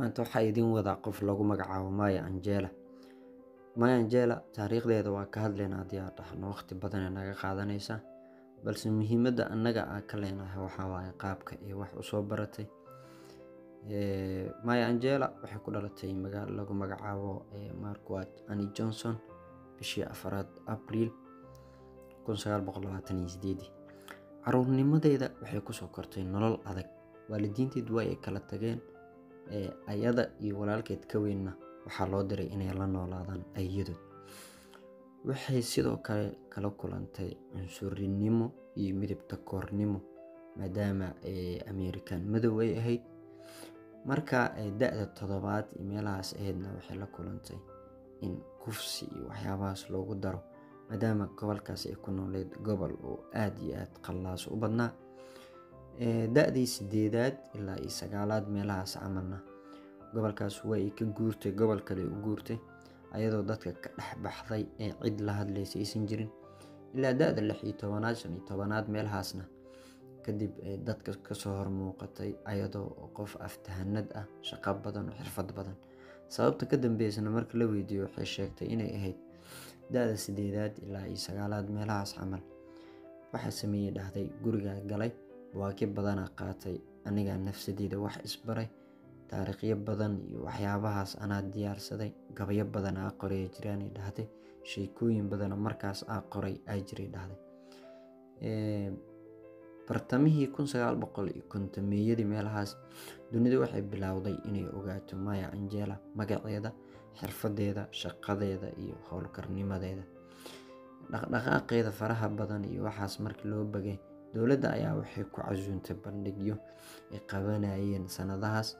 maanta waxaa idin wadaa qof lagu magacaabo Maya Angelou. Maya Angelou taariikhdeeda waa ka hadlaynaa haddii aad dhahno waqti badan ay naga qaadanaysaa, balse muhiimadda annaga aan ka leenahay waxaa waaye qaabka iyo wax u soo baratay. Maya Angelou waxay ku dhalatay magaalo lagu magacaabo Marquardt Annie Johnson bishii 4 Abriil 1928. Caruurnimadeeda waxay ku soo kortay nolol adag. Waalidiinteed way ay kala tageen, ayada iyo walaalkeed ka weynna waxaa loo diray inay la noolaadaan ayadood. Waxay sidoo kale kala kulantay cunsurinimo iyo midabta koornimo maadaama American madow ay ahayd. Marka da'da 7 iyo meelahaas ahaydna waxay la kulantay in kufsi iyo waxyaabahaas loogu daro maadaama gobolkaas ay ku nooleed gobol oo aad iyo aad qallaas u badnaa. Da'dii 8 ilaa 9 meelahaas camalna gobolkaas way ka guurtay gobol kale u guurtay ayadoo dadka ka dhex baxday ee cid la hadlaysa aysan jirin. ilaa da'da 16 meelahaasna kadib dadka ka soo hor muuqatay ayadoo qof aftahanad ah, shaqo badan oo xirfad badan. Sababta ka dambeysana marka la weydiiyo waxay sheegtay inay ahayd da'da 8 ilaa 9 meelahaas camal waxa sameeyay dhahday guriga galay waaki badan qaatay aniga nafsadeeda wax isbaray taariikhyo badan iyo waxyaabahaas anaa diyaarsaday gabayo badan aan qoray jiraan dhahday sheekooyin badan markaas aan qoray ay jiray dhahday. Bartamihii 1950 meelahaas dunida waxay bilowday inay ogaato Maya Angelou magaceeda, xirfadeeda, shaqadeeda iyo howlkarnimadeeda. Dhaqdhaqaaqeeda faraha badan iyo waxaas markii loo bagay dowladda ayaa waxay ku casuuntay bandhigyo ay qabanayeen sanadahaas.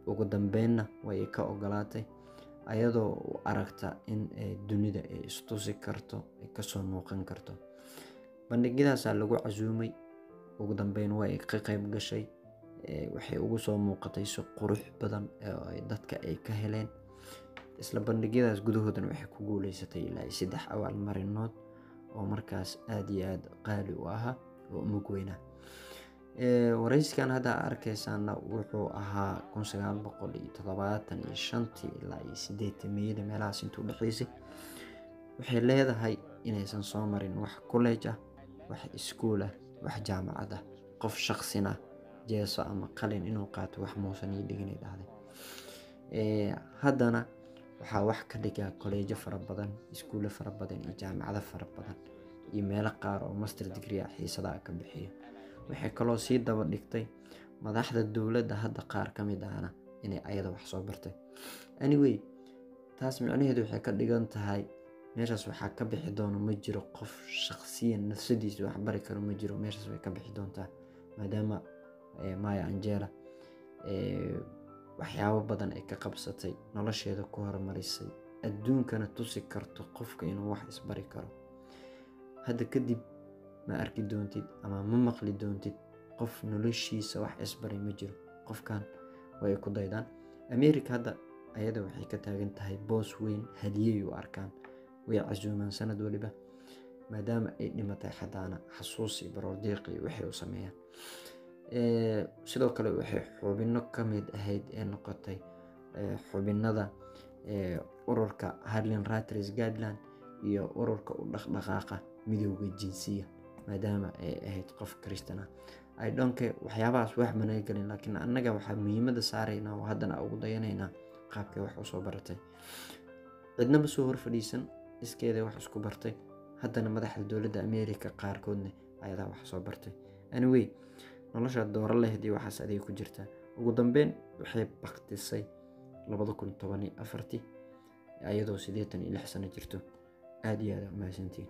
Ugu dambeynna way ka ogolaatay ayadoo u aragta in dunida ay istusi karto, ay ka soo muuqan karto. Bandhigyadaas lagu casuumay ugu dambeyn way ka qayb gashay. Waxay ugu soo muuqatay si qurux badan oo dadka ay ka heleen. Isla bandhigyadaas gudahoodana waxay ku guuleysatay ilaa 3 abaalmarinood oo markaas aad iyo aad qaali u ahaa oo mug weyna. Wareysigan hadda arkaysaana wuxuu ahaa 1975 ilaa 80 meelahaas intuu dhaxaysay. Waxay leedahay inaysan soo marin wax college ah, wax iskuul ah, wax jaamacad ah, qof shakhsina jeeso ama qalin inuu qaato wax muusan dhigin dhahday. Haddana waxaa wax ka dhigaa college fara badan, iskuulo fara badan iyo jaamacado fara badan iyo meelo qaar oo master degree xiisada ka bixiyo. Waxay kaloo sii daba dhigtay madaxda dowladda hadda qaar ka mid ahna inay ayada wax soo bartay. Anyway, taas macnaheedu waxay ka dhigan tahay meeshaas waxaa ka bixi doona ma jiro qof shakhsiyan nafsadiisa wax bari karo ma jiro. Meeshaas way ka bixi doontaa maadaama Maya Angelou waxyaabo badan ay ka qabsatay, nolosheeda ku horumarisay, adduunkana tusi karto qofka inuu wax isbari karo. Hadda kadib ma arki doontid ama ma maqli doontid qof noloshiisa wax isbaray ma jiro. Qofkan way ku daydaan. America hadda ayada waxay ka taagan tahay boos weyn, hadiyay u arkaan, way casuumaan sanad waliba maadaama ay dhimatay xadaana xasuus iyo baroordiiq iyo waxay u sameeyaan. Sidoo kale waxay xubinno ka mid ahayd ee noqotay xubinnada ururka Harlem Writers Guideline iyo ururka u dhaqdhaqaaqa midowga jinsiga maadaama ay ahayd qof Kristana. I don't care waxyaabahaas wax manay galin, laakiin annaga waxaa muhiimadda saaraynaa oo haddana ugu dayanaynaa qaabkay wax u soo baratay. Cidna ma soo hor fadhiisan, iskeeda wax isku bartay. Haddana madaxda dowladda America qaarkoodna ayadaa wax soo bartay. Anyway, nolosha door leeyahay waxaas aday ku jirta. Ugu dambeyn waxay baqtisay 2014 ayadoo 86 sano jirto. aad iyo aad u mahadsantiin.